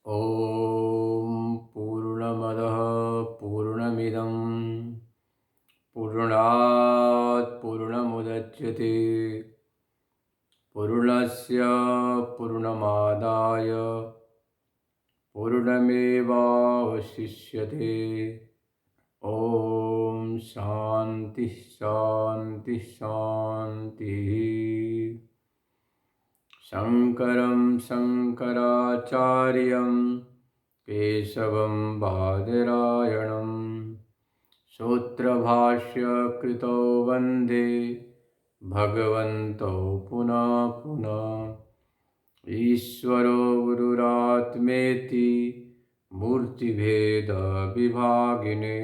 ॐ पूर्णमदः पूर्णमिदं पूर्णात् पूर्णमुदच्यते पूर्णस्य पूर्णमादाय पूर्णमेवावशिष्यते। ॐ शान्ति शान्ति शान्तिः। शङ्करं शङ्कराचार्यं केशवं बादरायणं सूत्रभाष्यकृतौ वन्दे भगवन्तौ पुनः पुनः। ईश्वरो गुरुरात्मेति मूर्तिभेदविभागिने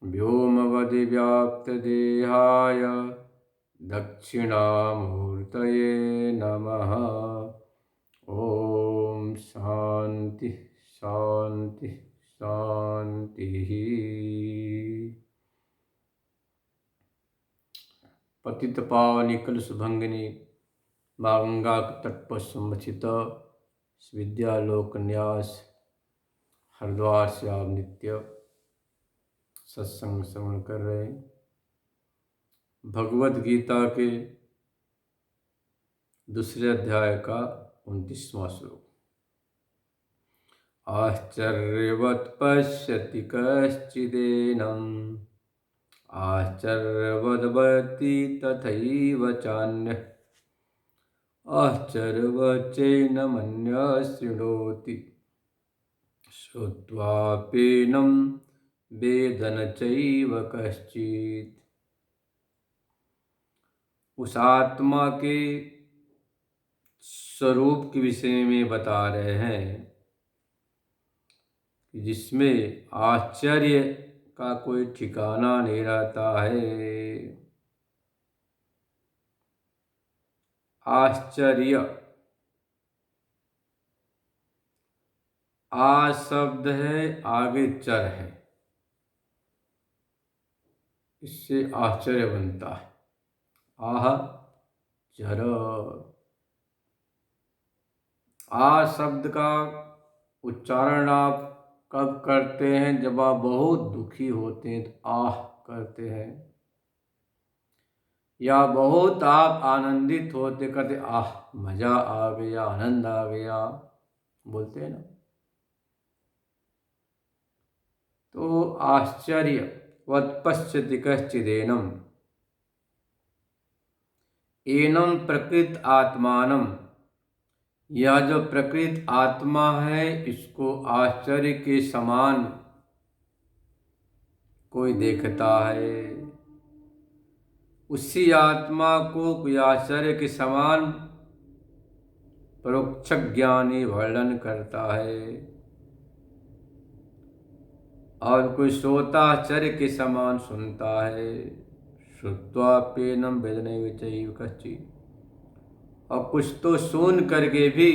व्योमवद्व्याप्तदेहाय दक्षिणामूर्तये नमः। ॐ शान्ति शान्ति शान्तिः। पतितपावनी कलुषभंगिनी माँ गंगा के तट पर संरचित विद्यालोक न्यास हरिद्वार से आप नित्य सत्संग श्रवण कर रहे हैं। भगवद गीता के दूसरे अध्याय का 29वां श्लोक। आश्चर्यवत् पश्यति कश्चिदेनम् आश्चर्यवद्भवति तथैव चान्यः आश्चर्यवच्चैनमन्यः शृणोति श्रुत्वाप्येनं वेद न चैव कश्चित्। उस आत्मा के स्वरूप के विषय में बता रहे हैं कि जिसमें आश्चर्य का कोई ठिकाना नहीं रहता है। आश्चर्य आ शब्द है, आगे चर है, इससे आश्चर्य बनता है। आह चर। आ शब्द का उच्चारण आप कब करते हैं? जब आप बहुत दुखी होते हैं तो आह करते हैं, या बहुत आप आनंदित होते कहते आह मजा आ गया, आनंद आ गया, बोलते हैं ना। तो आश्चर्य वत्पश्यति कश्चिदेनम, एनम प्रकृत आत्मानम, यह जो प्रकृत आत्मा है इसको आश्चर्य के समान कोई देखता है। उसी आत्मा को कोई आश्चर्य के समान परोक्ष ज्ञानी वर्णन करता है, और कोई श्रोताश्चर्य के समान सुनता है। श्रुत्वाप्येनं वेद नैव चैव कश्चित्। और कुछ तो सुन करके भी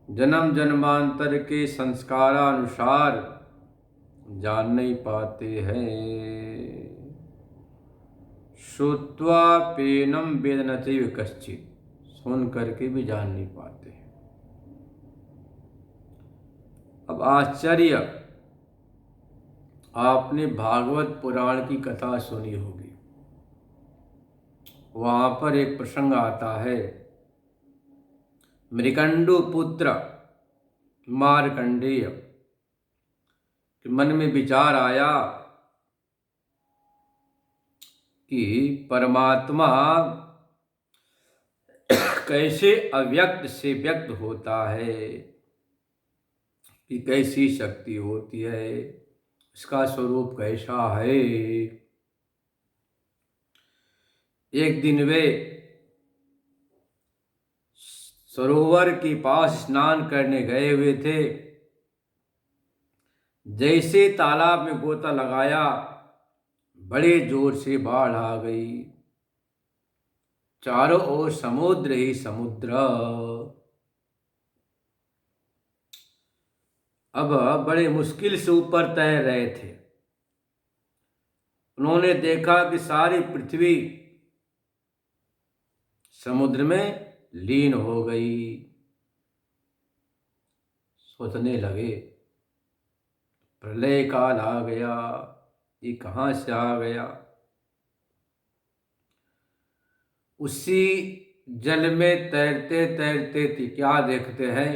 जन्म जन्मांतर के संस्कारानुसार जान नहीं पाते हैं। श्रुत्वाप्येनं वेद न चैव कश्चित्, सुन करके भी जान नहीं पाते हैं। अब आश्चर्य, आपने भागवत पुराण की कथा सुनी होगी। वहां पर एक प्रसंग आता है, मृकंडु पुत्र मार्कंडेय के मन में विचार आया कि परमात्मा कैसे अव्यक्त से व्यक्त होता है, कि कैसी शक्ति होती है, इसका स्वरूप कैसा है। एक दिन वे सरोवर के पास स्नान करने गए हुए थे। जैसे तालाब में गोता लगाया, बड़े जोर से बाढ़ आ गई। चारों ओर समुद्र ही समुद्र। अब बड़े मुश्किल से ऊपर तैर रहे थे। उन्होंने देखा कि सारी पृथ्वी समुद्र में लीन हो गई। सोचने लगे, प्रलय काल आ गया, ये कहाँ से आ गया। उसी जल में तैरते तैरते थी क्या देखते हैं,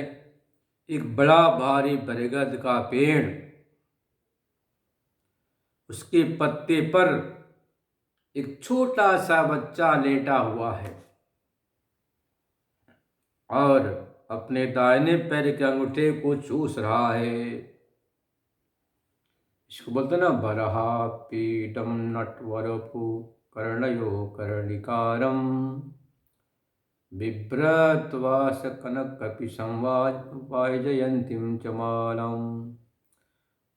एक बड़ा भारी बरगद का पेड़, उसके पत्ते पर एक छोटा सा बच्चा लेटा हुआ है और अपने दाहिने पैर के अंगूठे को चूस रहा है। इसको बोलते ना, बरहा पीडम नटवरपु कर्णयो कर्णिकारम बिभ्रत्वास कनक कपि संवाजयंतीं च मालम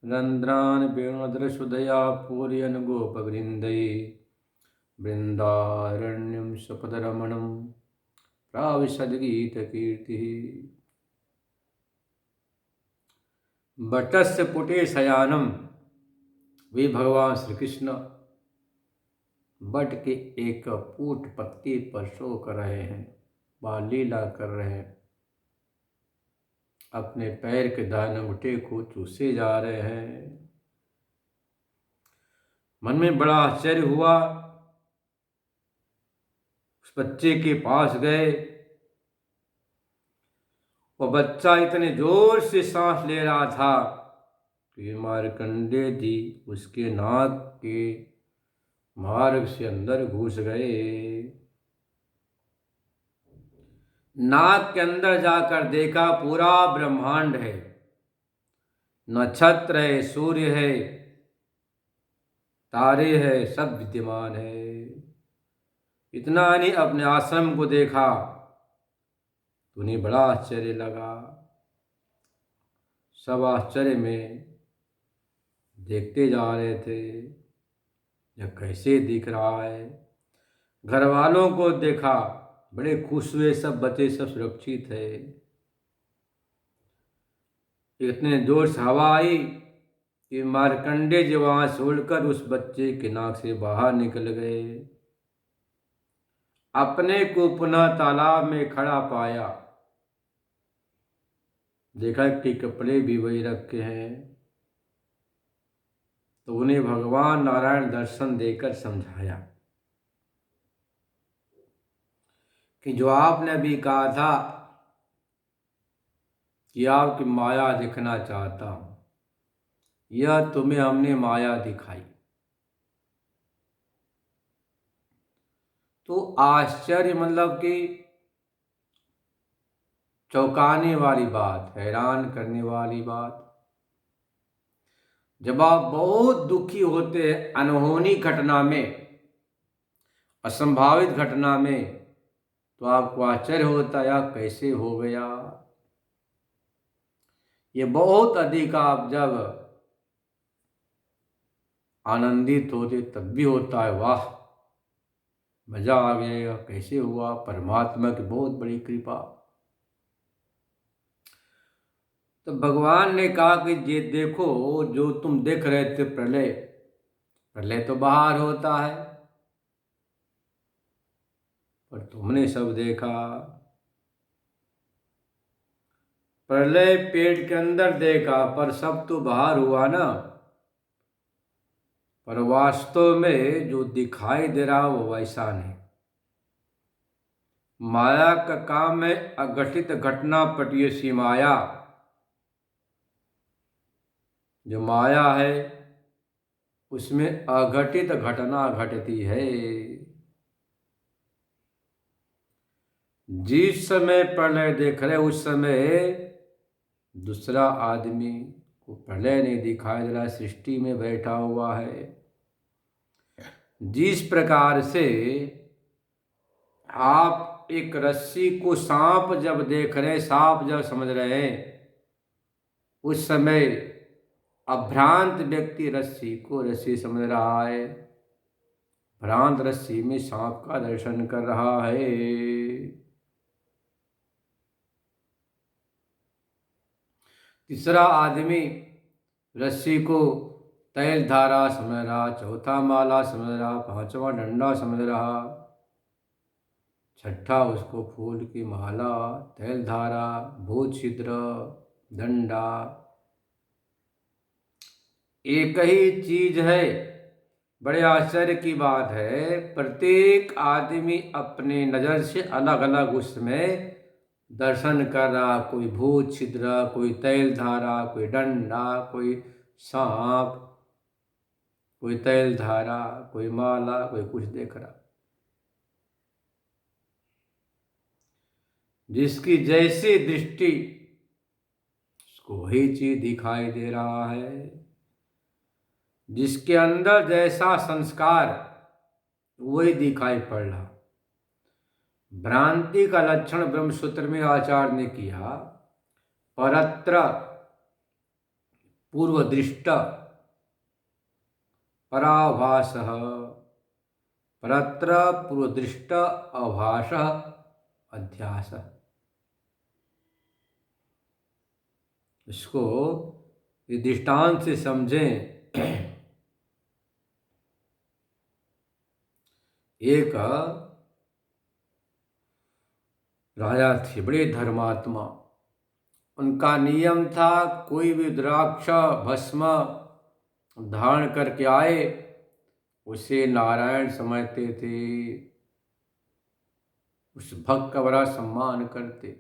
रंध्रान वेणुद्रसुधया पूरयन् गोपवृंदै वृंदारण्यम सपदरमणम प्राविशद्गीतकीर्तिः। बटस्य पुटे शयानम, वे भगवान श्री कृष्ण बट के एक पूट पत्ती पर सो कर रहे हैं, बाल लीला कर रहे हैं, अपने पैर के दाहिने अंगूठे को चूसे जा रहे हैं। मन में बड़ा आश्चर्य हुआ, उस बच्चे के पास गए। वो बच्चा इतने जोर से सांस ले रहा था कि मार्कंडेय जी उसके नाक के मार्ग से अंदर घुस गए। नाक के अंदर जाकर देखा पूरा ब्रह्मांड है, नक्षत्र है, सूर्य है, तारे है, सब विद्यमान है। इतना नहीं, अपने आश्रम को देखा तो उन्हें बड़ा आश्चर्य लगा। सब आश्चर्य में देखते जा रहे थे, यह कैसे दिख रहा है। घर वालों को देखा, बड़े खुश हुए, सब बच्चे सब सुरक्षित है। इतने जोर से हवा आई कि मार्कंडेय जी वहां से उड़कर उस बच्चे के नाक से बाहर निकल गए। अपने को पुनः तालाब में खड़ा पाया, देखा कि कपड़े भी वही रखे हैं, तो उन्हें भगवान नारायण दर्शन देकर समझाया कि जो आपने अभी कहा था कि आपकी माया दिखना चाहता हूं, यह तुम्हें हमने माया दिखाई। तो आश्चर्य मतलब कि चौंकाने वाली बात, हैरान करने वाली बात। जब आप बहुत दुखी होते हैं अनहोनी घटना में, असंभावित घटना में, तो आपको आश्चर्य होता है कैसे हो गया। ये बहुत अधिक आप जब आनंदित होते तब भी होता है, वाह मजा आ गया, कैसे हुआ, परमात्मा की बहुत बड़ी कृपा। तो भगवान ने कहा कि ये देखो, जो तुम देख रहे थे प्रलय, प्रलय तो बाहर होता है, पर तुमने सब देखा। प्रलय पेट के अंदर देखा, पर सब तो बाहर हुआ ना। पर वास्तव में जो दिखाई दे रहा वो वैसा नहीं। माया का काम है अघटित घटना पटियसी माया। जो माया है उसमें अघटित घटना घटती है। जिस समय प्रलय देख रहे उस समय दूसरा आदमी को प्रलय नहीं दिखाई दे रहा, सृष्टि में बैठा हुआ है। जिस प्रकार से आप एक रस्सी को सांप जब देख रहे हैं, सांप जब समझ रहे हैं, उस समय अभ्रांत व्यक्ति रस्सी को रस्सी समझ रहा है, भ्रांत रस्सी में सांप का दर्शन कर रहा है। तीसरा आदमी रस्सी को तैल धारा समझ रहा, चौथा माला समझ रहा, पांचवा डंडा समझ रहा, छठा उसको फूल की माला, तैल धारा, भूत छिद्र, डंडा। एक ही चीज है। बड़े आश्चर्य की बात है, प्रत्येक आदमी अपने नज़र से अलग अलग उसमें दर्शन कर रहा। कोई भूत छिद्र, कोई तैल धारा, कोई डंडा, कोई सांप, कोई तैल धारा, कोई माला, कोई कुछ देख रहा। जिसकी जैसी दृष्टि उसको वही चीज दिखाई दे रहा है। जिसके अंदर जैसा संस्कार वही दिखाई पड़ रहा। भ्रांति का लक्षण ब्रह्मसूत्र में आचार्य ने किया, परत्र पूर्व दृष्ट पराभास, परत्र पूर्व दृष्ट अभास अध्यास। इसको दृष्टांत से समझें। एक राजा थे, बड़े धर्मात्मा। उनका नियम था, कोई भी द्राक्ष भस्म धारण करके आए उसे नारायण समझते थे, उस भक्त का बड़ा सम्मान करते।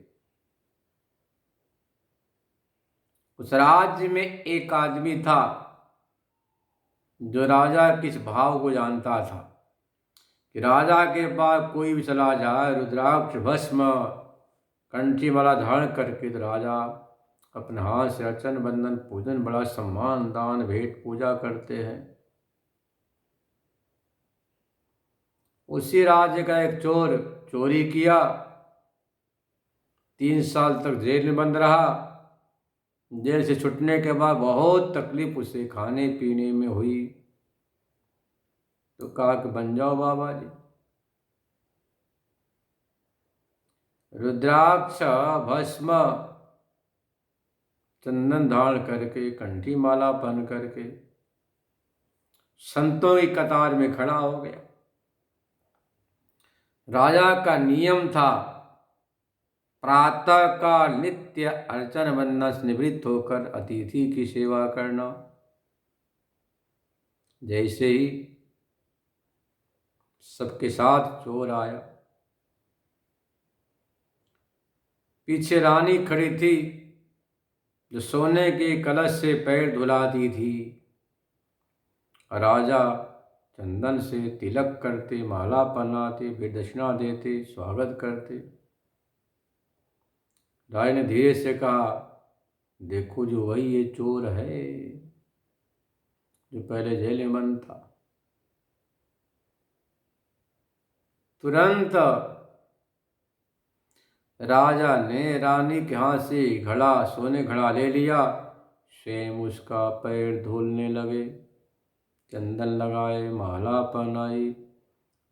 उस राज्य में एक आदमी था जो राजा के इस भाव को जानता था कि राजा के पास कोई भी चला जाए रुद्राक्ष भस्म कंठी माला धारण करके, तो राजा अपने हाथ से अर्चन बंदन पूजन बड़ा सम्मान दान भेंट पूजा करते हैं। उसी राज्य का एक चोर चोरी किया, 3 साल तक जेल में बंद रहा। जेल से छूटने के बाद बहुत तकलीफ उसे खाने पीने में हुई। तो कहा कि बन जाओ बाबा जी। रुद्राक्ष भस्म चंदन धारण करके, कंठी माला पहन करके संतों की कतार में खड़ा हो गया। राजा का नियम था प्रातः का नित्य अर्चन वंदन से निवृत्त होकर अतिथि की सेवा करना। जैसे ही सबके साथ चोर आया, पीछे रानी खड़ी थी जो सोने के कलश से पैर धुलाती थी। राजा चंदन से तिलक करते, माला पहनाते, भेंट दक्षिणा देते, स्वागत करते। राय ने धीरे से कहा, देखो जो वही ये चोर है जो पहले जेल में बंद था। तुरंत राजा ने रानी के हाथ से घड़ा, सोने घड़ा ले लिया, स्वयं उसका पैर धुलने लगे, चंदन लगाए, माला पहनाई,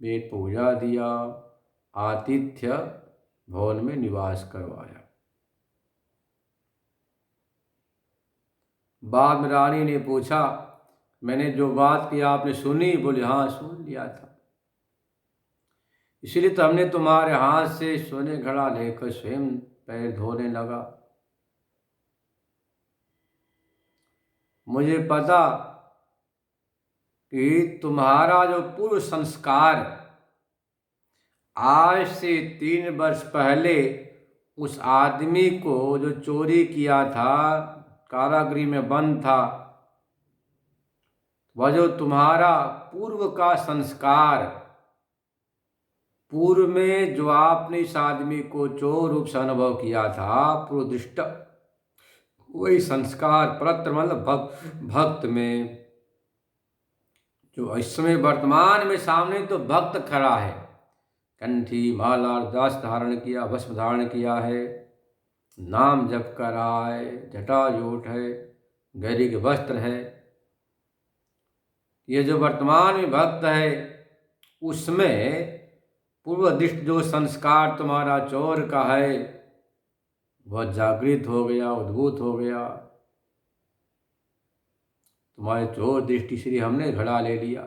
वेद पूजा दिया, आतिथ्य भवन में निवास करवाया। बाद में रानी ने पूछा, मैंने जो बात की आपने सुनी? बोले हाँ सुन लिया था, इसलिए तो हमने तुम्हारे हाथ से सोने घड़ा लेकर स्वयं पैर धोने लगा। मुझे पता कि तुम्हारा जो पूर्व संस्कार आज से 3 वर्ष पहले उस आदमी को जो चोरी किया था, कारागृह में बंद था, वह जो तुम्हारा पूर्व का संस्कार, पूर्व में जो आपने इस आदमी को चोर रूप से अनुभव किया था, पूर्वदृष्ट, वही संस्कार परत्र मतलब भक्त में जो इस समय वर्तमान में सामने तो भक्त खड़ा है, कंठी माला दास धारण किया, भस्म धारण किया है, नाम जप कर रहा है, जटाजूट है, गहरी के वस्त्र है। ये जो वर्तमान में भक्त है उसमें पूर्व दृष्ट जो संस्कार तुम्हारा चोर का है वह जागृत हो गया, उद्भूत हो गया। तुम्हारे चोर दृष्टि से हमने घड़ा ले लिया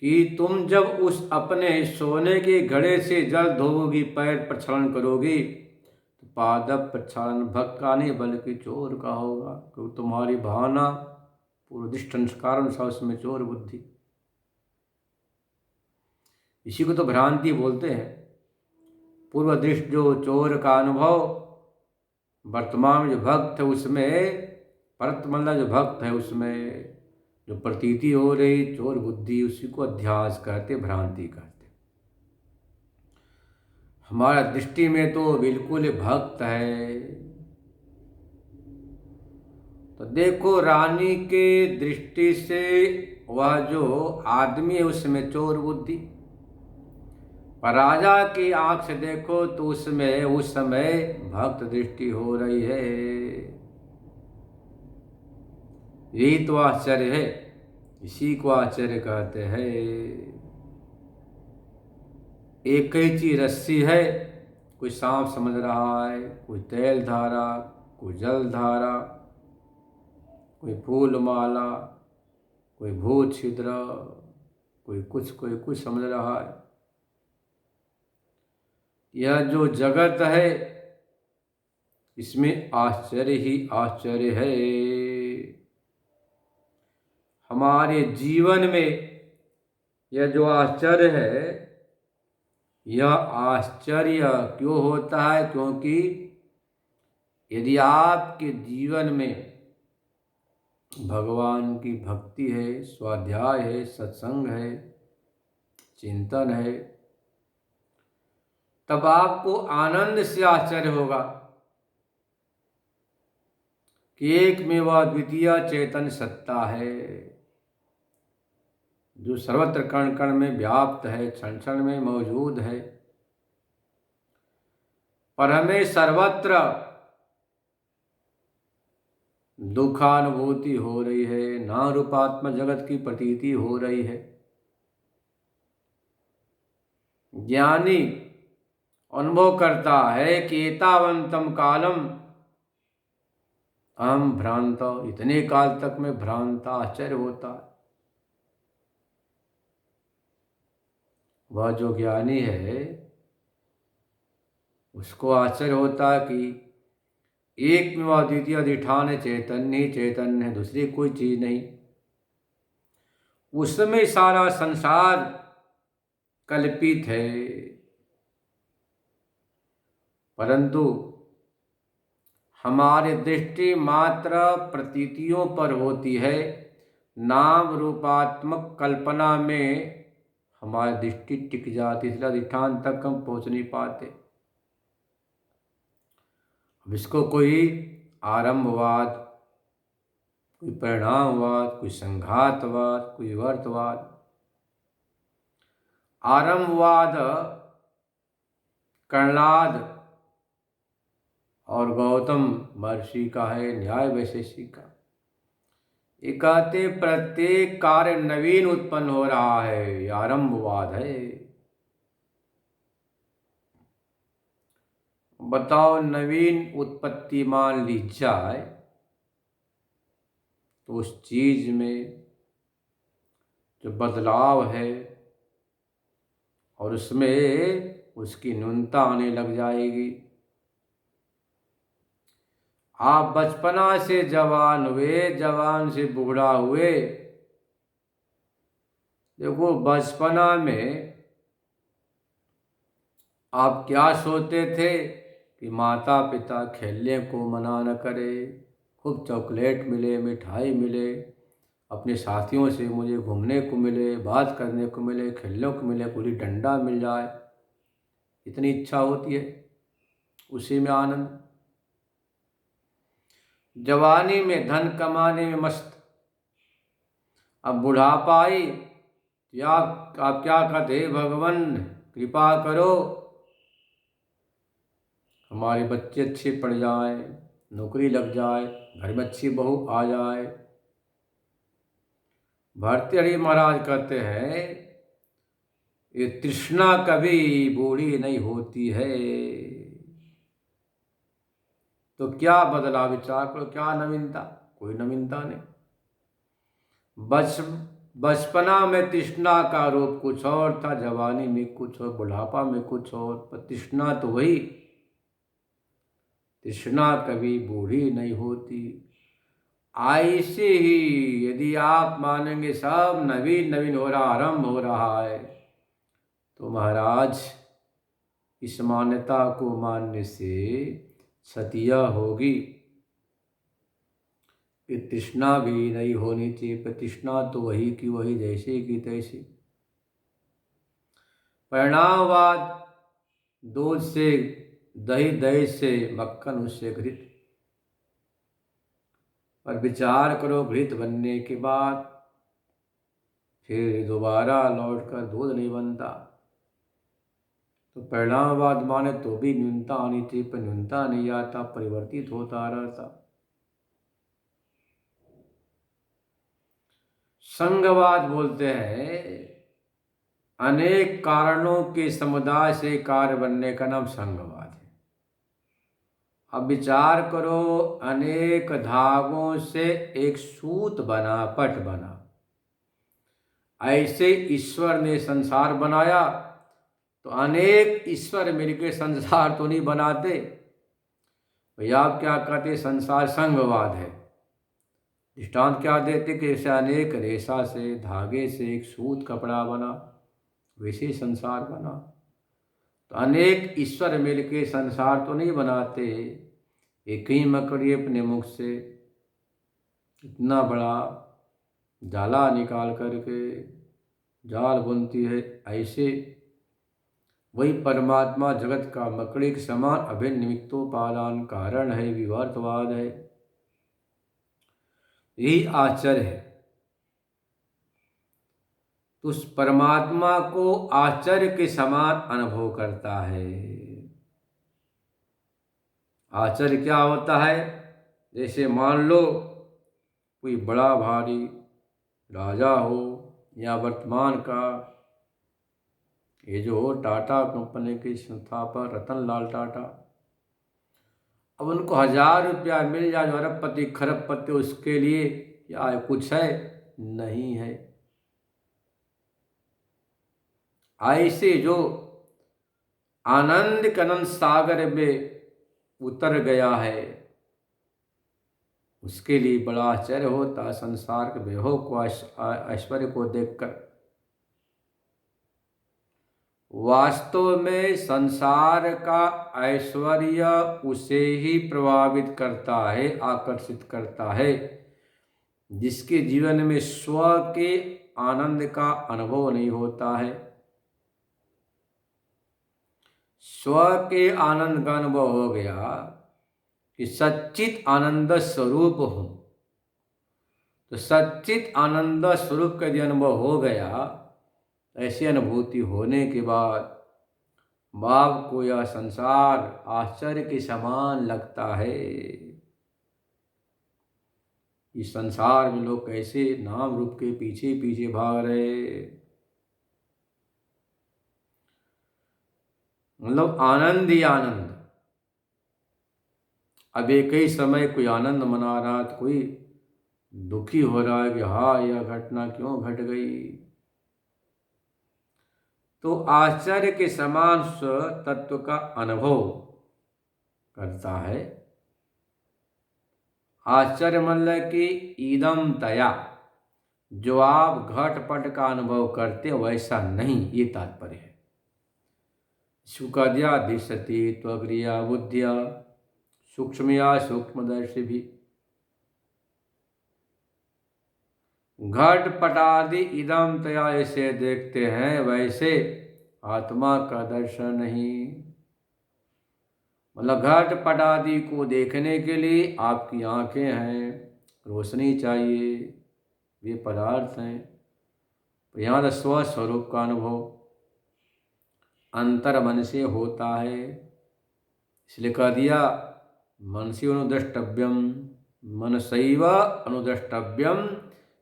कि तुम जब उस अपने सोने के घड़े से जल धोओगी, पैर प्रक्षालन करोगी, तो पादप प्रक्षालन भक्त का नहीं बल्कि चोर का होगा, क्योंकि तुम्हारी भावना पूर्वदिष्ट संस्कार अनुसार उसमें चोर बुद्धि। इसी को तो भ्रांति बोलते हैं। पूर्व दृष्ट जो चोर का अनुभव, वर्तमान में जो भक्त है उसमें, परतमल्ला जो भक्त है उसमें जो प्रतीति हो रही चोर बुद्धि, उसी को अध्यास कहते, भ्रांति कहते। हमारा दृष्टि में तो बिल्कुल भक्त है। तो देखो रानी के दृष्टि से वह जो आदमी है उसमें चोर बुद्धि, पर राजा की आंख से देखो तो उसमें उस समय भक्त दृष्टि हो रही है। यही तो आश्चर्य है, इसी को आश्चर्य कहते हैं। एक ही चीज रस्सी है, कोई सांप समझ रहा है, कोई तेल धारा, कोई जल धारा, कोई फूल माला, कोई भूत छिद्र, कोई कुछ समझ रहा है। यह जो जगत है इसमें आश्चर्य ही आश्चर्य है। हमारे जीवन में यह जो आश्चर्य है, यह आश्चर्य क्यों होता है? क्योंकि यदि आपके जीवन में भगवान की भक्ति है, स्वाध्याय है, सत्संग है, चिंतन है, तब आपको आनंद से आश्चर्य होगा कि एक में वह द्वितीय चेतन सत्ता है जो सर्वत्र कण कण में व्याप्त है, क्षण क्षण में मौजूद है, पर हमें सर्वत्र दुखानुभूति हो रही है, नारूपात्मक जगत की प्रतीति हो रही है। ज्ञानी अनुभव करता है कि एतावंतम कालम अहम भ्रांत, इतने काल तक में भ्रांत, आश्चर्य होता है। वह जो ज्ञानी है उसको आश्चर्य होता है कि एक में वह द्वितीय अधिष्ठान चैतन्य ही चैतन्य है, दूसरी कोई चीज नहीं। उसमें सारा संसार कल्पित है, परंतु हमारी दृष्टि मात्र प्रतीतियों पर होती है। नाम रूपात्मक कल्पना में हमारी दृष्टि टिक जाती, इसलिए अधिष्ठान तक हम पहुंच नहीं पाते। अब इसको कोई आरंभवाद, कोई परिणामवाद, कोई संघातवाद, कोई वर्तवाद। आरंभवाद कर्णाद और गौतम महर्षि का है, न्याय वैशेषिक का। ये कहते प्रत्येक कार्य नवीन उत्पन्न हो रहा है, ये आरंभवाद है। बताओ नवीन उत्पत्ति मान ली जाए तो उस चीज में जो बदलाव है और उसमें उसकी न्यूनता आने लग जाएगी। आप बचपना से जवान हुए, जवान से बूढ़ा हुए। देखो बचपना में आप क्या सोचते थे कि माता पिता खेलने को मना न करे, खूब चॉकलेट मिले, मिठाई मिले, अपने साथियों से मुझे घूमने को मिले, बात करने को मिले, खेलने को मिले, गुल्ली डंडा मिल जाए, इतनी इच्छा होती है, उसी में आनंद। जवानी में धन कमाने में मस्त। अब बुढ़ापा आई या आप क्या कहते हैं, भगवान कृपा करो हमारे बच्चे अच्छे पढ़ जाए, नौकरी लग जाए, घर में अच्छी बहू आ जाए। भर्तृहरि महाराज कहते हैं ये तृष्णा कभी बूढ़ी नहीं होती है। तो क्या बदला विचार करो, क्या नवीनता? कोई नवीनता नहीं। बचपना में तृष्णा का रूप कुछ और था, जवानी में कुछ और, बुढ़ापा में कुछ और, पर तृष्णा तो वही। तृष्णा कभी बूढ़ी नहीं होती। ऐसे ही यदि आप मानेंगे सब नवीन नवीन हो रहा, आरंभ हो रहा है, तो महाराज इस मान्यता को मानने से सतिया होगी कि तृष्णा भी नहीं होनी चाहिए। पर तृष्णा तो वही की वही, जैसे की तैसे। परिणामवाद, दूध से दही, दही से मक्खन, उससे घृत। पर विचार करो, घृत बनने के बाद फिर दोबारा लौटकर दूध नहीं बनता। तो परिणामवाद माने तो भी न्यूनता आनी चाहिए, पर न्यूनता नहीं आता, परिवर्तित होता रहता। संघवाद बोलते हैं अनेक कारणों के समुदाय से कार्य बनने का नाम संघवाद है। अब विचार करो, अनेक धागों से एक सूत बना, पट बना। ऐसे ईश्वर ने संसार बनाया, तो अनेक ईश्वर मिलकर संसार तो नहीं बनाते। भैया आप क्या कहते, संसार संघवाद है। दृष्टांत क्या देते कि जैसे अनेक रेशा से, धागे से एक सूत कपड़ा बना, वैसे संसार बना। तो अनेक ईश्वर मिलके संसार तो नहीं बनाते। एक ही मकड़ी अपने मुख से इतना बड़ा जाला निकाल करके जाल बुनती है, ऐसे वही परमात्मा जगत का मकड़ी के समान अभिन्न निमित्तोपादान कारण है, विवर्तवाद है। यही आश्चर्य है। तो उस परमात्मा को आश्चर्य के समान अनुभव करता है। आश्चर्य क्या होता है? जैसे मान लो कोई बड़ा भारी राजा हो, या वर्तमान का ये जो हो टाटा कंपनी के संस्थापक रतन लाल टाटा, अब उनको 1000 रुपया मिल जाए जो अरबपति खरबपति, उसके लिए क्या कुछ है? नहीं है। ऐसे जो आनंद के अनंत सागर में उतर गया है, उसके लिए बड़ा आश्चर्य होता है संसार के वैभव को, ऐश्वर्य को देखकर। वास्तव में संसार का ऐश्वर्य उसे ही प्रभावित करता है, आकर्षित करता है, जिसके जीवन में स्व के आनंद का अनुभव नहीं होता है। स्व के आनंद का अनुभव हो गया कि सच्चित आनंद स्वरूप हूं, तो सच्चित आनंद स्वरूप का यदि अनुभव हो गया, ऐसी अनुभूति होने के बाद बाप को यह संसार आश्चर्य के समान लगता है। इस संसार में लोग कैसे नाम रूप के पीछे पीछे भाग रहे, मतलब आनंद ही आनंद। अब एक ही समय कोई आनंद मना रहा, तो कोई दुखी हो रहा है कि हाँ यह घटना क्यों घट गई। तो आश्चर्य के समान स्व तत्व का अनुभव करता है। आश्चर्य मतलब कि ईदम तया, जो आप घटपट का अनुभव करते वैसा नहीं, ये तात्पर्य है। सुखद्या दिशति त्वग्रिया बुद्धिया सूक्ष्मया सूक्ष्मदर्शी भी। घटपटादि इदम तया ऐसे देखते हैं, वैसे आत्मा का दर्शन नहीं। मतलब घटपटादि को देखने के लिए आपकी आंखें हैं, रोशनी चाहिए, वे पदार्थ हैं। तो यहाँ स्वस्वरूप का अनुभव अंतर मन से होता है। इसलिए कह दिया मनसी अनुद्रष्टव्यम, मनसैव अनुद्रष्टव्यम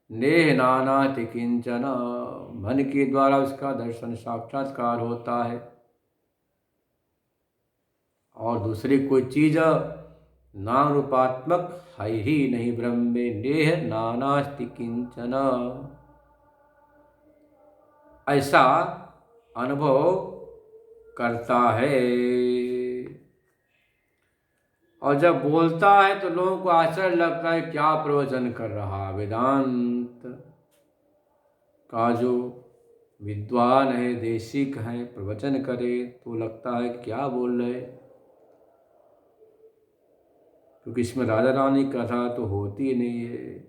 नेह नानाति किंचन। मन के द्वारा उसका दर्शन साक्षात्कार होता है, और दूसरी कोई चीज नाम रूपात्मक है ही नहीं। ब्रह्मे नेह नानास्ति किंचन, ऐसा अनुभव करता है। और जब बोलता है तो लोगों को आश्चर्य लगता है, क्या प्रवचन कर रहा। वेदांत का जो विद्वान है, देशिक है, प्रवचन करे तो लगता है कि क्या बोल रहे, क्योंकि इसमें राजा रानी कथा तो होती नहीं है।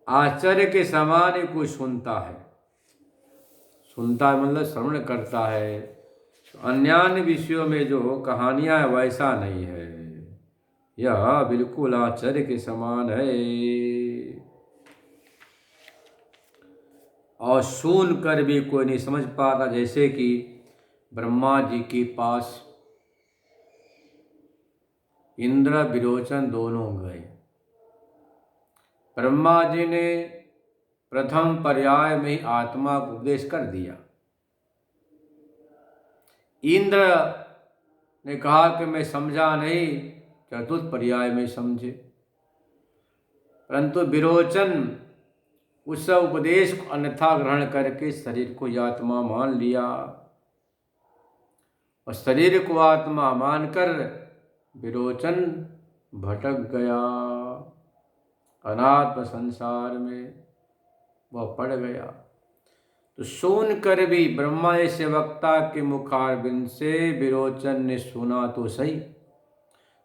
आश्चर्य के समान ही कोई सुनता है, सुनता है मतलब श्रवण करता है। अन्य विषयों में जो कहानियां है वैसा नहीं है, यह बिल्कुल आश्चर्य के समान है। और सुन कर भी कोई नहीं समझ पाता। जैसे कि ब्रह्मा जी के पास इंद्र विरोचन दोनों गए। ब्रह्मा जी ने प्रथम पर्याय में ही आत्मा को उपदेश कर दिया। इंद्र ने कहा कि मैं समझा नहीं, चतुर्थ पर्याय में समझे। परंतु विरोचन उस उपदेश को अन्यथा ग्रहण करके शरीर को आत्मा मान लिया, और शरीर को आत्मा मानकर विरोचन भटक गया, अनात्म संसार में वह पड़ गया। तो सुन कर भी ब्रह्मा ऐसे वक्ता के मुखारबिंद से विरोचन ने सुना तो सही,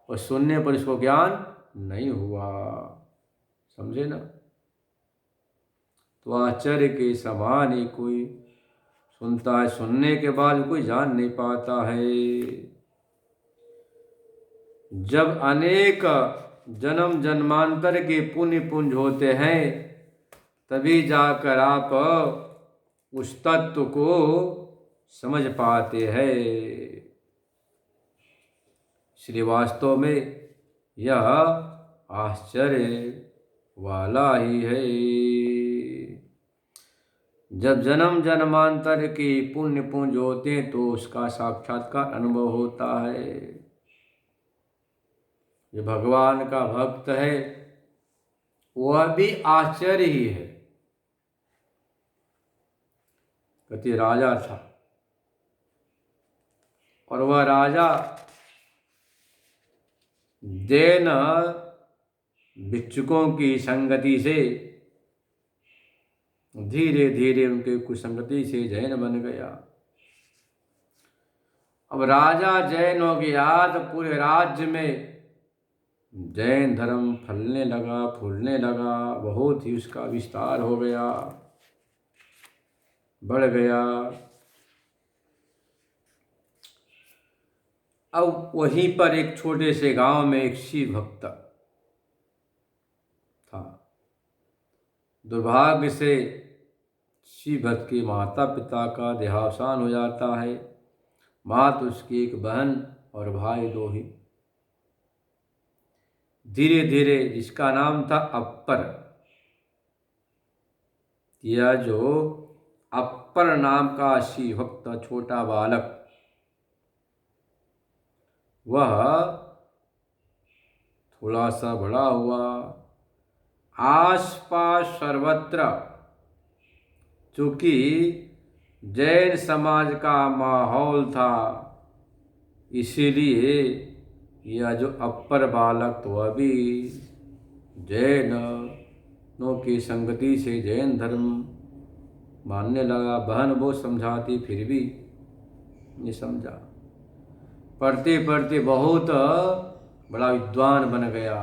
और सुनने पर इसको ज्ञान नहीं हुआ। समझे ना। तो आश्चर्य के समान ही कोई सुनता है, सुनने के बाद कोई जान नहीं पाता है। जब अनेक जन्म जन्मांतर के पुण्य पुंज होते हैं तभी जाकर आप उस तत्व को समझ पाते हैं। इसलिए वास्तव में यह आश्चर्य वाला ही है। जब जन्म जन्मांतर के पुण्य पुंज होते हैं तो उसका साक्षात्कार अनुभव होता है। जो भगवान का भक्त है वह भी आश्चर्य ही है। कति राजा था और वह राजा जैन भिक्षुकों की संगति से धीरे धीरे उनके कुसंगति से जैन बन गया। अब राजा जैन हो गया तो पूरे राज्य में जैन धर्म फलने लगा, फूलने लगा, बहुत ही उसका विस्तार हो गया, बढ़ गया। अब वहीं पर एक छोटे से गांव में एक शिव भक्त था। दुर्भाग्य से शिव भक्त के माता पिता का देहावसान हो जाता है। मात उसकी एक बहन और भाई दो ही। धीरे धीरे जिसका नाम था अप्पर, यह जो अप्पर नाम का शिव भक्त छोटा बालक, वह थोड़ा सा बड़ा हुआ। आसपास सर्वत्र चूंकि जैन समाज का माहौल था, इसीलिए यह जो अप्पर बालक तो अभी जैनों की संगति से जैन धर्म मानने लगा। बहन वो समझाती फिर भी नहीं समझा। पढ़ते पढ़ते बहुत बड़ा विद्वान बन गया।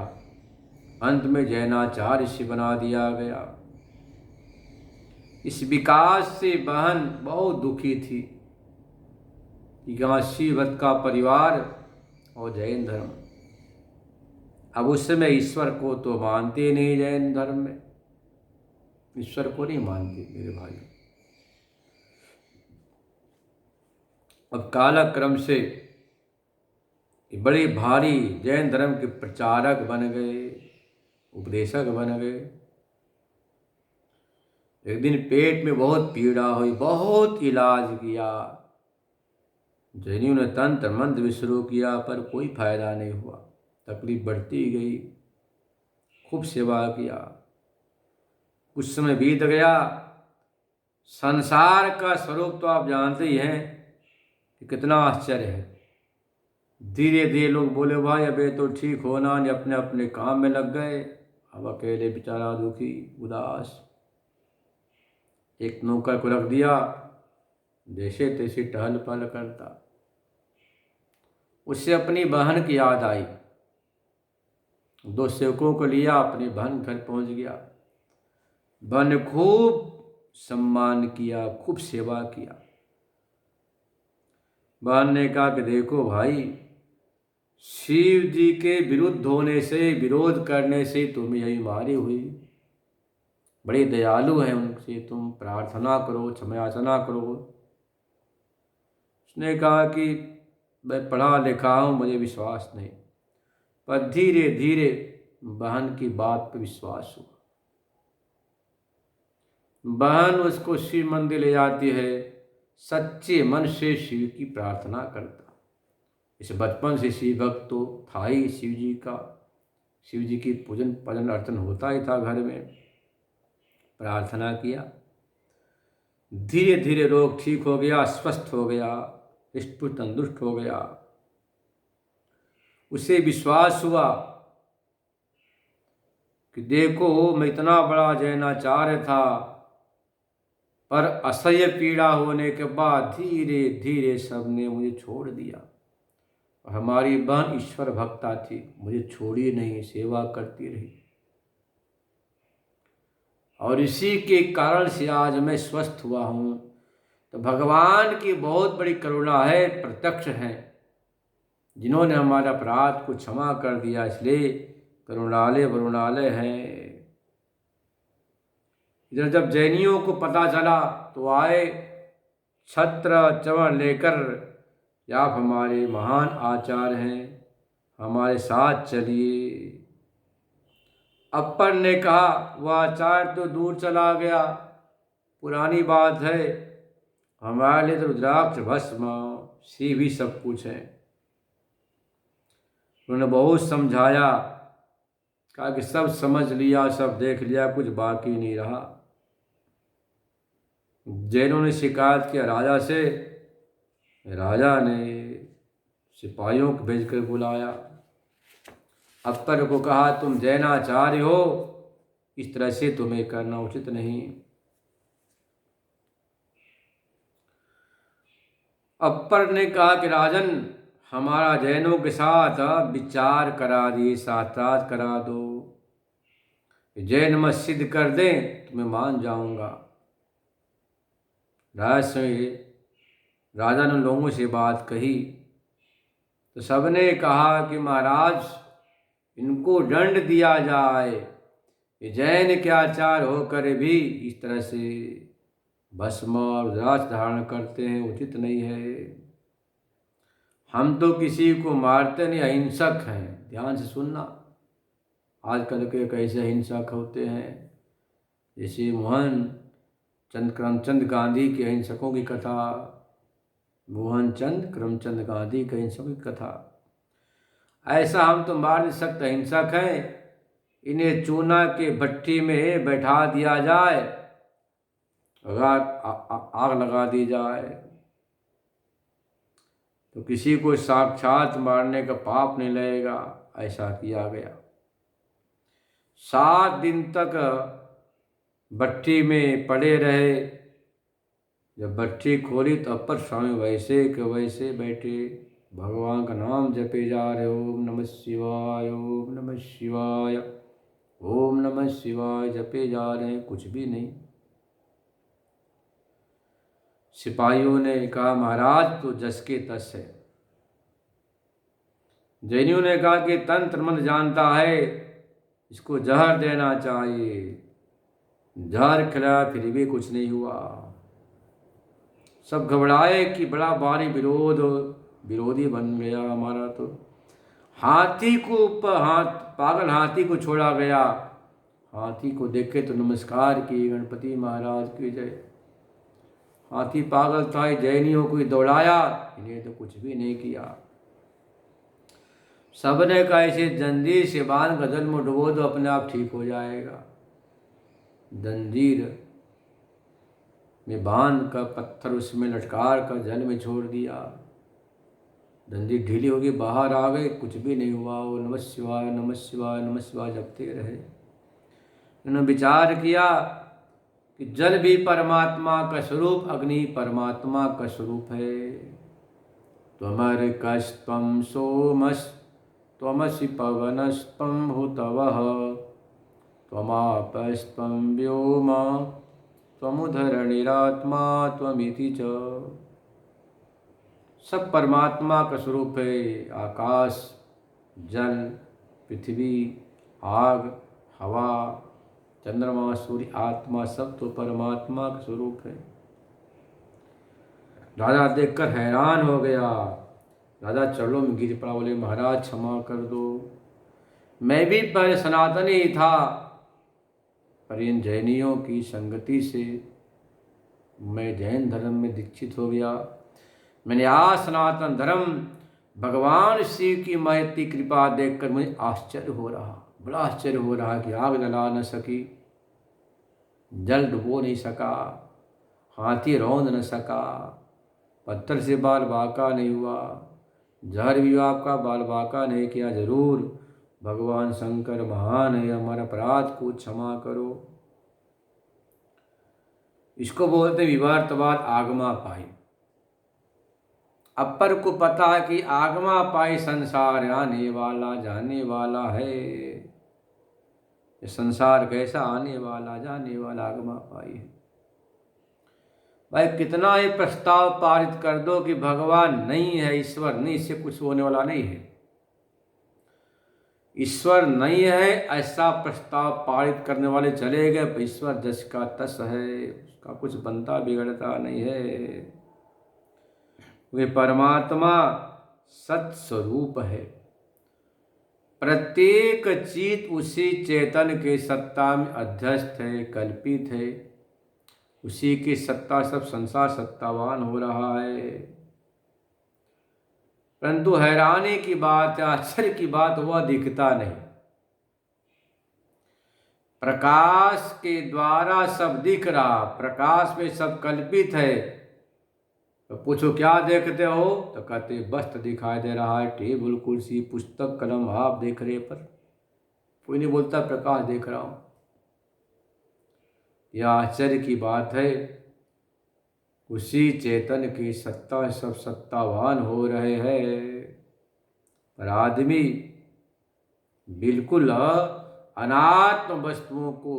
अंत में जैनाचार्य से बना दिया गया। इस विकास से बहन बहुत दुखी थी कि यहाँ शिव भक्त का परिवार और जैन धर्म। अब उस समय ईश्वर को तो मानते नहीं, जैन धर्म में ईश्वर को नहीं मानते मेरे भाई। अब कालक्रम से बड़े भारी जैन धर्म के प्रचारक बन गए, उपदेशक बन गए। एक दिन पेट में बहुत पीड़ा हुई, बहुत इलाज किया, जैनियों ने तंत्र मंत्र भी शुरू किया पर कोई फायदा नहीं हुआ। तकलीफ बढ़ती गई, खूब सेवा किया। कुछ समय बीत गया। संसार का स्वरूप तो आप जानते ही हैं कि कितना आश्चर्य है। धीरे धीरे लोग बोले भाई अबे तो ठीक होना नहीं, अपने अपने काम में लग गए। अब अकेले बेचारा दुखी उदास। एक नौकर को रख दिया, जैसे तैसे टहल पहल करता। उससे अपनी बहन की याद आई। दो सेवकों को लिया, अपनी बहन घर पहुंच गया। बहन ने खूब सम्मान किया, खूब सेवा किया। बहन ने कहा कि देखो भाई, शिव जी के विरुद्ध होने से, विरोध करने से तुम्हें यही मारी हुई। बड़े दयालु हैं, उनसे तुम प्रार्थना करो, क्षमायाचना करो। उसने कहा कि मैं पढ़ा लिखा हूँ, मुझे विश्वास नहीं। पर धीरे धीरे बहन की बात पर विश्वास हुआ। बहन उसको शिव मंदिर ले जाती है, सच्चे मन से शिव की प्रार्थना करता। इस बचपन से शिव भक्त तो था ही शिव जी का। शिव जी की पूजन भजन अर्चन होता ही था घर में। प्रार्थना किया, धीरे धीरे रोग ठीक हो गया, स्वस्थ हो गया, हृष्ट तंदुरुस्त हो गया। उसे विश्वास हुआ कि देखो मैं इतना बड़ा जैनाचार्य था, पर असह्य पीड़ा होने के बाद धीरे धीरे सबने मुझे छोड़ दिया। और हमारी बहन ईश्वर भक्ता थी, मुझे छोड़ी नहीं, सेवा करती रही। और इसी के कारण से आज मैं स्वस्थ हुआ हूँ। तो भगवान की बहुत बड़ी करुणा है, प्रत्यक्ष है, जिन्होंने हमारा अपराध को क्षमा कर दिया, इसलिए करुणालय वरुणालय है। इधर जब जैनियों को पता चला तो आए छत्र चवर लेकर, आप हमारे महान आचार्य हैं, हमारे साथ चलिए। अप्पर ने कहा वह आचार्य तो दूर चला गया, पुरानी बात है, हमारे लिए तो रुद्राक्ष भस्म शिव भी सब कुछ है। उन्होंने बहुत समझाया, कहा कि सब समझ लिया, सब देख लिया, कुछ बाकी नहीं रहा। जैनों ने शिकायत किया राजा से। राजा ने सिपाहियों को भेजकर बुलाया। अप्पर को कहा तुम जैनाचार्य हो, इस तरह से तुम्हें करना उचित नहीं। अप्पर ने कहा कि राजन, हमारा जैनों के साथ विचार करा दिए, साक्षात करा दो, जैन मत सिद्ध कर दें तो मैं मान जाऊंगा। राजा ने लोगों से बात कही तो सबने कहा कि महाराज इनको दंड दिया जाए, ये जैन के आचार होकर भी इस तरह से भस्म और रुद्राक्ष धारण करते हैं, उचित नहीं है। हम तो किसी को मारते नहीं, अहिंसक हैं। ध्यान से सुनना, आजकल के कैसे अहिंसक होते हैं। जैसे मोहन चंद करमचंद गांधी के अहिंसकों की कथा, मोहन चंद करमचंद गांधी के अहिंसकों की कथा। ऐसा हम तो मार नहीं सकते, अहिंसक हैं। इन्हें चूना के भट्टी में बैठा दिया जाए, आग लगा दी जाए, तो किसी को साक्षात मारने का पाप नहीं लगेगा। ऐसा किया गया। 7 दिन तक भट्टी में पड़े रहे। जब भट्टी खोली तो अपर स्वामी वैसे के वैसे बैठे, भगवान का नाम जपे जा रहे, ओम नमः शिवाय, ओम नमः शिवाय, ओम नमः शिवाय जपे जा रहे हैं, कुछ भी नहीं। सिपाहियों ने कहा महाराज तो जस के तस है। जैनियों ने कहा कि तंत्र मंत्र जानता है, इसको जहर देना चाहिए। जहर खिलाया फिर भी कुछ नहीं हुआ। सब घबराए कि बड़ा भारी विरोधी बन गया हमारा। तो हाथी को ऊपर पागल हाथी को छोड़ा गया। हाथी को देखे तो नमस्कार की, गणपति महाराज की जय। हाथी पागल था, जैनियों को दौड़ाया, इन्हें तो कुछ भी नहीं किया। सबने कहा इसे जंजीर से बांध कर जल में डुबो दो, अपने आप ठीक हो जाएगा। जंजीर में बांध कर पत्थर उसमें लटकार कर जल में छोड़ दिया। धंधी ढीली होगी, बाहर आ गए, कुछ भी नहीं हुआ। वो नमः शिवाय नमः शिवाय नमः शिवाय जपते रहे। उन्होंने विचार किया कि जल भी परमात्मा का स्वरूप, अग्नि परमात्मा का स्वरूप है। त्वमर्कस्त्वं सोमस् त्वमसि पवनस्त्वं भूतवः त्वमापस्त्वं व्योम त्वमुधरणिरात्मा त्वमिति च। सब परमात्मा का स्वरूप है। आकाश, जल, पृथ्वी, आग, हवा, चंद्रमा, सूर्य, आत्मा, सब तो परमात्मा का स्वरूप है। राजा देखकर हैरान हो गया। राजा चरणों में गिर पड़ा, बोले महाराज क्षमा कर दो, मैं भी पहले सनातनी ही था, पर इन जैनियों की संगति से मैं जैन धर्म में दीक्षित हो गया। मैंने आज सनातन धर्म भगवान शिव की महती कृपा देखकर मुझे आश्चर्य हो रहा, बड़ा आश्चर्य हो रहा कि आग जला न सकी, जल डुबो नहीं सका, हाथी रौंद न सका, पत्थर से बाल बांका नहीं हुआ, जहर भी आपका बाल बांका नहीं किया। जरूर भगवान शंकर महान है, हमारा अपराध को क्षमा करो। इसको बोलते विवर्तवाद आगमा पाई। अपर को पता है कि आगमा पाई संसार आने वाला जाने वाला है। ये संसार कैसा आने वाला जाने वाला आगमा पाई है। भाई कितना ही प्रस्ताव पारित कर दो कि भगवान नहीं है, ईश्वर नहीं, इससे कुछ होने वाला नहीं है। ईश्वर नहीं है ऐसा प्रस्ताव पारित करने वाले चले गए, ईश्वर जस का तस है, उसका कुछ बनता बिगड़ता नहीं है। वे परमात्मा सत्स्वरूप है। प्रत्येक चीज उसी चेतन के सत्ता में अध्यस्त है, कल्पित है। उसी की सत्ता सब संसार सत्तावान हो रहा है। परंतु हैरानी की बात, आश्चर्य की बात, वह दिखता नहीं। प्रकाश के द्वारा सब दिख रहा, प्रकाश में सब कल्पित है। तो पूछो क्या देखते हो, तो कहते वस्त्र दिखाई दे रहा है, टेबल कुर्सी पुस्तक कलम आप देख रहे, पर कोई नहीं बोलता प्रकाश देख रहा हूं। यह आश्चर्य की बात है। उसी चेतन की सत्ता सब सत्तावान हो रहे हैं, पर आदमी बिल्कुल अनात्म वस्तुओं को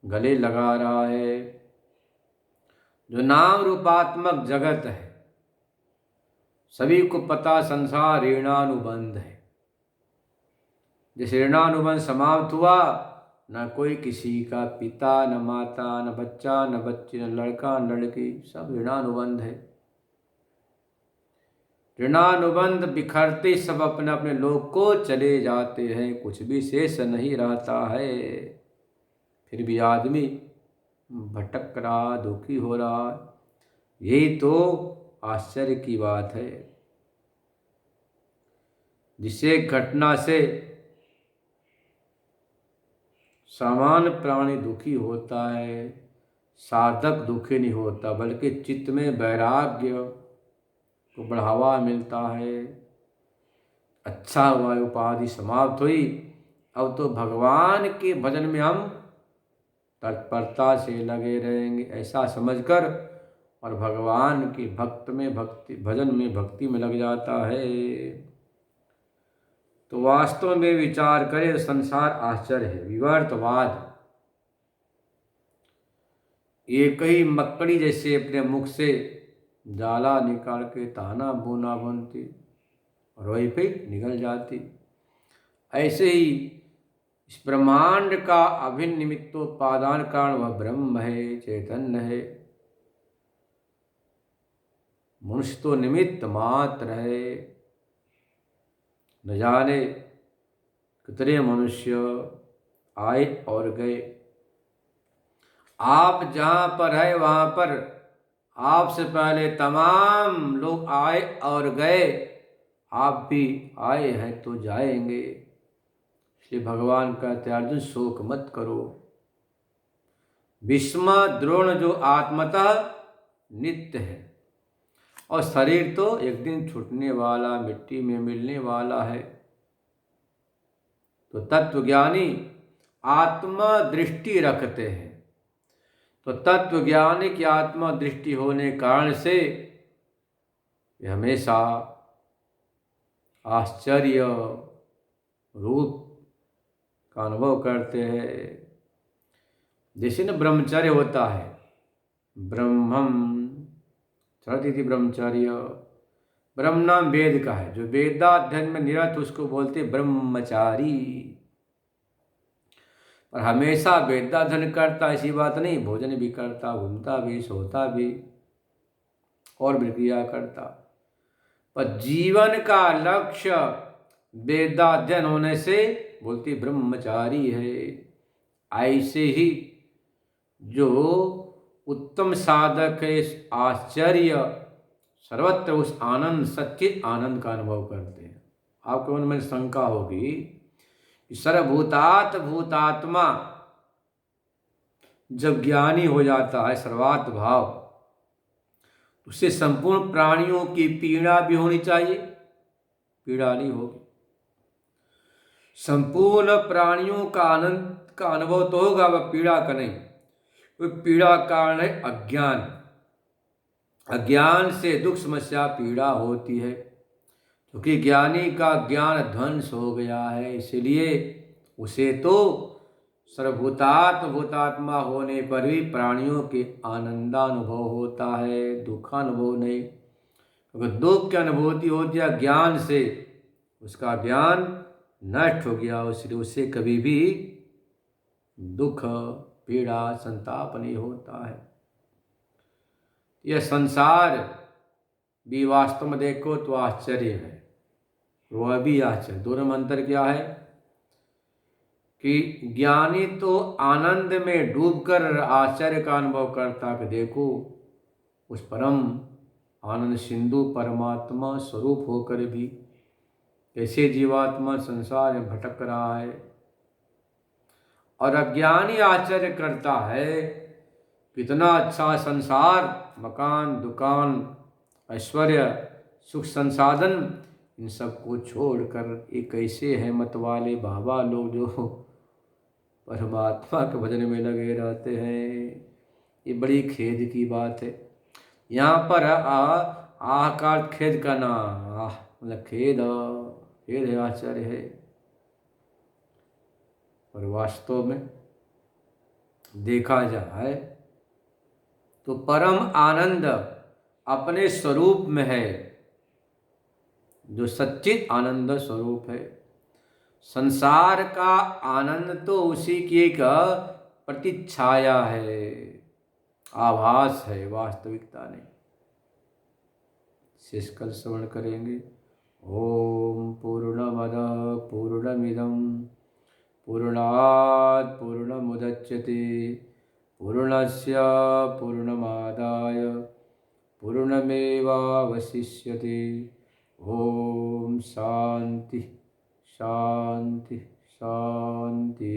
गले लगा रहा है। जो नाम रूपात्मक जगत है, सभी को पता संसार ऋणानुबंध है। जिस ऋणानुबंध समाप्त हुआ, न कोई किसी का पिता, न माता, न बच्चा, न बच्ची, न लड़का, न लड़की, सब ऋणानुबंध है। ऋणानुबंध बिखरते सब अपने अपने लोक को चले जाते हैं, कुछ भी शेष नहीं रहता है। फिर भी आदमी भटक रहा, दुखी हो रहा। यही तो आश्चर्य की बात है। जिसे घटना से सामान्य प्राणी दुखी होता है, साधक दुखी नहीं होता, बल्कि चित्त में वैराग्य को बढ़ावा मिलता है। अच्छा हुआ उपाधि समाप्त हुई, अब तो भगवान के भजन में हम तत्परता से लगे रहेंगे, ऐसा समझकर, और भगवान के भक्त में भक्ति, भजन में भक्ति में लग जाता है। तो वास्तव में विचार करें, संसार आश्चर्य है। विवर्तवाद एक ही मकड़ी जैसे अपने मुख से जाला निकाल के ताना बोना बुनती और वही फिर निकल जाती। ऐसे ही इस ब्रह्मांड का अभिन्न निमित्तोपादान कारण वह ब्रह्म है, चैतन्य है। मनुष्य तो निमित्त मात्र है। न जाने कितने मनुष्य आए और गए। आप जहाँ पर है वहाँ पर आपसे पहले तमाम लोग आए और गए। आप भी आए हैं तो जाएंगे। इसलिए भगवान कहते हैं अर्जुन शोक मत करो। भीष्म द्रोण जो आत्मतः नित्य है, और शरीर तो एक दिन छूटने वाला, मिट्टी में मिलने वाला है। तो तत्वज्ञानी आत्मा दृष्टि रखते हैं। तो तत्वज्ञानी की आत्मा दृष्टि होने कारण से वे हमेशा आश्चर्य रूप का अनुभव करते हैं। जैसे न ब्रह्मचर्य होता है, ब्रह्मम चरति ब्रह्मचर्य, ब्रह्म नाम वेद का है, जो वेदाध्ययन में निरत उसको बोलते ब्रह्मचारी। और हमेशा वेदाध्ययन करता ऐसी बात नहीं, भोजन भी करता, घूमता भी, सोता भी और भी क्रिया करता। पर जीवन का लक्ष्य वेदाध्ययन होने से बोलती ब्रह्मचारी है। ऐसे ही जो उत्तम साधक है, आश्चर्य सर्वत्र उस आनंद, सच्चित आनंद का अनुभव करते हैं। आपके मन में शंका होगी कि सर्वभूतात भूतात्मा जब ज्ञानी हो जाता है, सर्वात्म भाव, उससे संपूर्ण प्राणियों की पीड़ा भी होनी चाहिए? पीड़ा नहीं होगी। संपूर्ण प्राणियों का आनंद का अनुभव तो होगा, वह पीड़ा का नहीं। वह पीड़ा कारण है अज्ञान। अज्ञान से दुख, समस्या, पीड़ा होती है, क्योंकि ज्ञानी का ज्ञान ध्वंस हो गया है। इसलिए उसे तो सर्वभूतात्मा होने पर भी प्राणियों के आनंदानुभव होता है, दुखानुभव नहीं। क्योंकि दुख की अनुभूति होती है ज्ञान से, उसका ज्ञान नष्ट हो गया, इसलिए उसे कभी भी दुख, पीड़ा, संताप नहीं होता है। यह संसार भी वास्तव में देखो तो आश्चर्य है, वह भी आश्चर्य। दोनों में अंतर क्या है कि ज्ञानी तो आनंद में डूबकर आश्चर्य का अनुभव करता कि देखो उस परम आनंद सिंधु परमात्मा स्वरूप होकर भी कैसे जीवात्मा संसार में भटक रहा है। और अज्ञानी आश्चर्य करता है कितना अच्छा संसार, मकान, दुकान, ऐश्वर्य, सुख, संसाधन, इन सबको छोड़कर एक ऐसे है मत वाले बाबा लोग जो परमात्मा के भजन में लगे रहते हैं। ये बड़ी खेद की बात है। यहाँ पर आकार खेद का ना, मतलब खेद है, आश्चर्य है। और वास्तव में देखा जाए तो परम आनंद अपने स्वरूप में है, जो सच्चित आनंद स्वरूप है। संसार का आनंद तो उसी की एक प्रतिच्छाया है, आभास है, वास्तविकता नहीं। शेष कल श्रवण करेंगे। ओम पूर्णमदः पूर्णमिदं पूर्णात् पूर्णमुदच्यते पूर्णस्य पूर्णमादाय पूर्णमेवावशिष्यते। ओम शांति शांति शांति।